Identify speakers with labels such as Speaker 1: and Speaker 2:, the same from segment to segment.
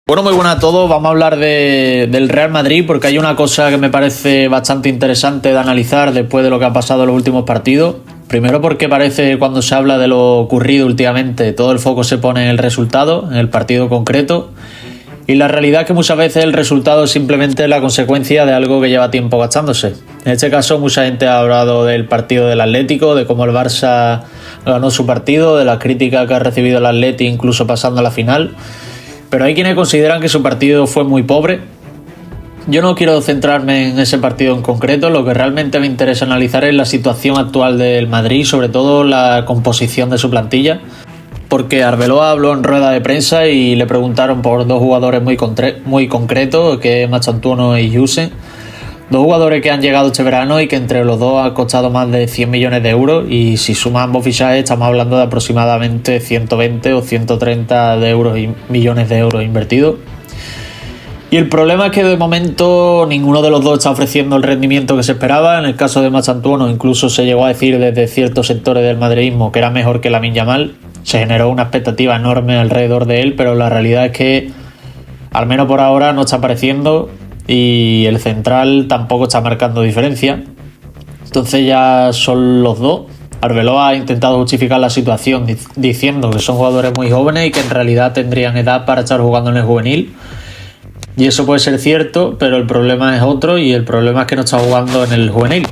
Speaker 1: Bueno, muy buenas a todos. Vamos a hablar del Real Madrid porque hay una cosa que me parece bastante interesante de analizar después de lo que ha pasado en los últimos partidos. Primero porque parece que cuando se habla de lo ocurrido últimamente todo el foco se pone en el resultado, en el partido concreto. Y la realidad es que muchas veces el resultado es simplemente la consecuencia de algo que lleva tiempo gastándose. En este caso mucha gente ha hablado del partido del Atlético, de cómo el Barça ganó su partido, de las críticas que ha recibido el Atleti incluso pasando a la final. Pero hay quienes consideran que su partido fue muy pobre. Yo no quiero centrarme en ese partido en concreto, lo que realmente me interesa analizar es la situación actual del Madrid, sobre todo la composición de su plantilla, porque Arbeloa habló en rueda de prensa y le preguntaron por dos jugadores muy concretos, que es Machantuono y Yusen, dos jugadores que han llegado este verano y que entre los dos han costado más de 100 millones de euros, y si suman ambos fichajes estamos hablando de aproximadamente 120 o 130 millones de euros invertidos. Y el problema es que de momento ninguno de los dos está ofreciendo el rendimiento que se esperaba. En el caso de Machantuono incluso se llegó a decir desde ciertos sectores del madridismo que era mejor que Lamine Yamal. Se generó una expectativa enorme alrededor de él, pero la realidad es que al menos por ahora no está apareciendo y el central tampoco está marcando diferencia. Entonces ya son los dos. Arbeloa ha intentado justificar la situación diciendo que son jugadores muy jóvenes y que en realidad tendrían edad para estar jugando en el juvenil. Y eso puede ser cierto, pero el problema es otro, y el problema es que no está jugando en el juvenil.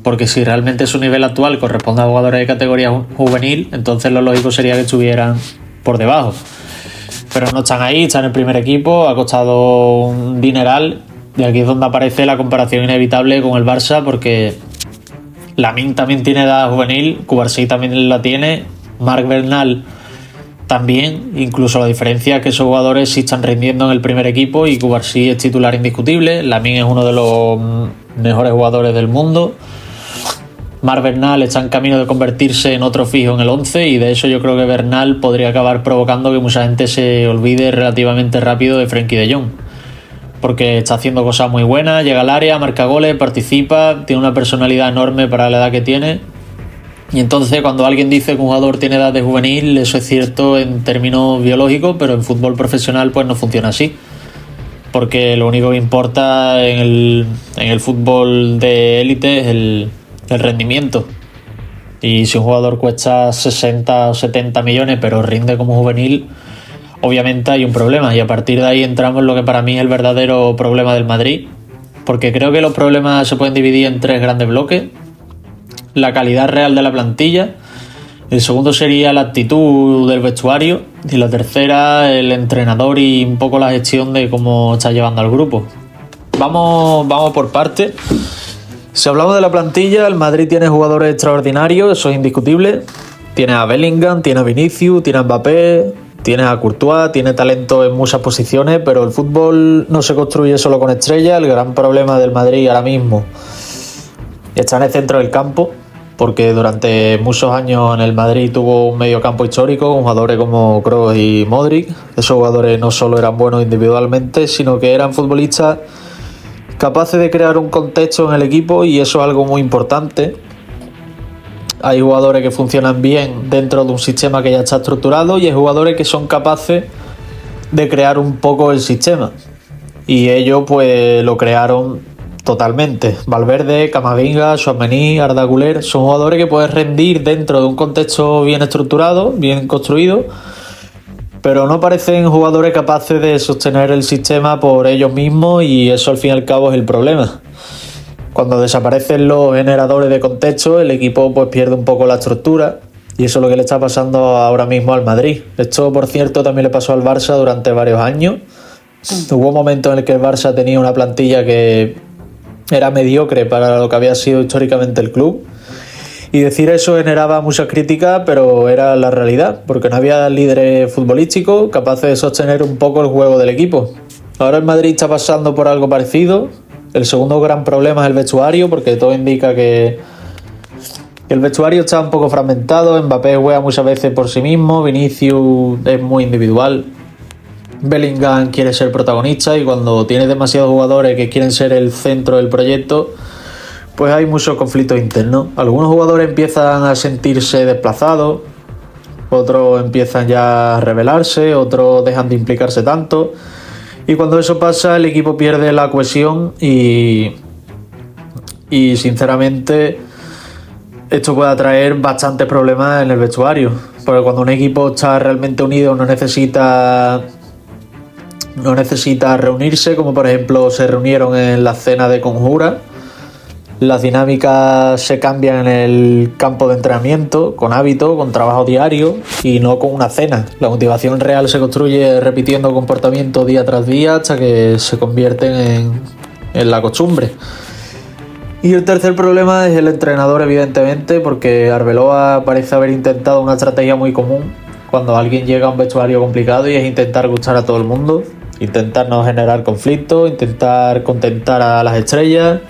Speaker 1: Porque si realmente su nivel actual corresponde a jugadores de categoría juvenil, entonces lo lógico sería que estuvieran por debajo. Pero no están ahí, están en el primer equipo, ha costado un dineral, y aquí es donde aparece la comparación inevitable con el Barça, porque Lamine también tiene edad juvenil, Cubarsí también la tiene, Marc Bernal también, incluso la diferencia es que esos jugadores sí están rindiendo en el primer equipo y Cubarsí es titular indiscutible. Lamine es uno de los mejores jugadores del mundo. Marc Bernal está en camino de convertirse en otro fijo en el 11, y de hecho yo creo que Bernal podría acabar provocando que mucha gente se olvide relativamente rápido de Frenkie de Jong, porque está haciendo cosas muy buenas, llega al área, marca goles, participa, tiene una personalidad enorme para la edad que tiene. Y entonces cuando alguien dice que un jugador tiene edad de juvenil, eso es cierto en términos biológicos, pero en fútbol profesional pues no funciona así, porque lo único que importa en el fútbol de élite es el rendimiento. Y si un jugador cuesta 60 o 70 millones pero rinde como juvenil, obviamente hay un problema, y a partir de ahí entramos en lo que para mí es el verdadero problema del Madrid, porque creo que los problemas se pueden dividir en tres grandes bloques: la calidad real de la plantilla, el segundo sería la actitud del vestuario, y la tercera el entrenador y un poco la gestión de cómo está llevando al grupo. Vamos por partes. Si hablamos de la plantilla, el Madrid tiene jugadores extraordinarios, eso es indiscutible. Tiene a Bellingham, tiene a Vinicius, tiene a Mbappé, tiene a Courtois, tiene talento en muchas posiciones, pero el fútbol no se construye solo con estrellas. El gran problema del Madrid ahora mismo está en el centro del campo, porque durante muchos años en el Madrid tuvo un mediocampo histórico con jugadores como Kroos y Modric. Esos jugadores no solo eran buenos individualmente, sino que eran futbolistas capaces de crear un contexto en el equipo, y eso es algo muy importante. Hay jugadores que funcionan bien dentro de un sistema que ya está estructurado, y hay jugadores que son capaces de crear un poco el sistema, y ellos pues lo crearon totalmente. Valverde, Camavinga, Tchouaméni, Arda Güler son jugadores que pueden rendir dentro de un contexto bien estructurado, bien construido, pero no parecen jugadores capaces de sostener el sistema por ellos mismos, y eso al fin y al cabo es el problema. Cuando desaparecen los generadores de contexto, el equipo pues pierde un poco la estructura, y eso es lo que le está pasando ahora mismo al Madrid. Esto, por cierto, también le pasó al Barça durante varios años. Hubo momentos en el que el Barça tenía una plantilla que era mediocre para lo que había sido históricamente el club, y decir eso generaba muchas críticas, pero era la realidad, porque no había líderes futbolísticos capaces de sostener un poco el juego del equipo. Ahora el Madrid está pasando por algo parecido. El segundo gran problema es el vestuario, porque todo indica que el vestuario está un poco fragmentado. Mbappé juega muchas veces por sí mismo, Vinicius es muy individual, Bellingham quiere ser protagonista, y cuando tienes demasiados jugadores que quieren ser el centro del proyecto, pues hay muchos conflictos internos. Algunos jugadores empiezan a sentirse desplazados, otros empiezan ya a rebelarse, otros dejan de implicarse tanto. Y cuando eso pasa, el equipo pierde la cohesión y sinceramente esto puede traer bastantes problemas en el vestuario. Porque cuando un equipo está realmente unido no necesita reunirse, como por ejemplo se reunieron en la cena de Conjura. Las dinámicas se cambian en el campo de entrenamiento, con hábito, con trabajo diario y no con una cena. La motivación real se construye repitiendo comportamientos día tras día hasta que se convierten en la costumbre. Y el tercer problema es el entrenador, evidentemente, porque Arbeloa parece haber intentado una estrategia muy común cuando alguien llega a un vestuario complicado y es intentar gustar a todo el mundo, intentar no generar conflictos, intentar contentar a las estrellas,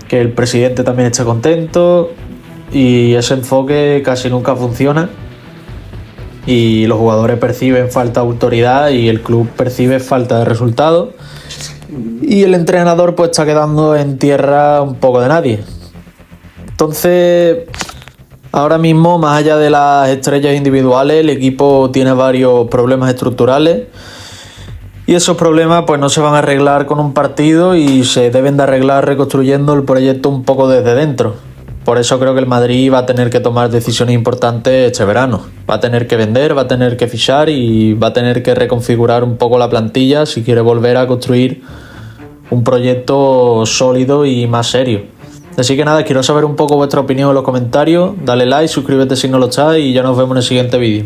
Speaker 1: que el presidente también esté contento, y ese enfoque casi nunca funciona y los jugadores perciben falta de autoridad y el club percibe falta de resultados y el entrenador pues está quedando en tierra un poco de nadie. Entonces, ahora mismo, más allá de las estrellas individuales, el equipo tiene varios problemas estructurales y esos problemas pues no se van a arreglar con un partido y se deben de arreglar reconstruyendo el proyecto un poco desde dentro. Por eso creo que el Madrid va a tener que tomar decisiones importantes este verano. Va a tener que vender, va a tener que fichar y va a tener que reconfigurar un poco la plantilla si quiere volver a construir un proyecto sólido y más serio. Así que nada, quiero saber un poco vuestra opinión en los comentarios. Dale like, suscríbete si no lo estás y ya nos vemos en el siguiente vídeo.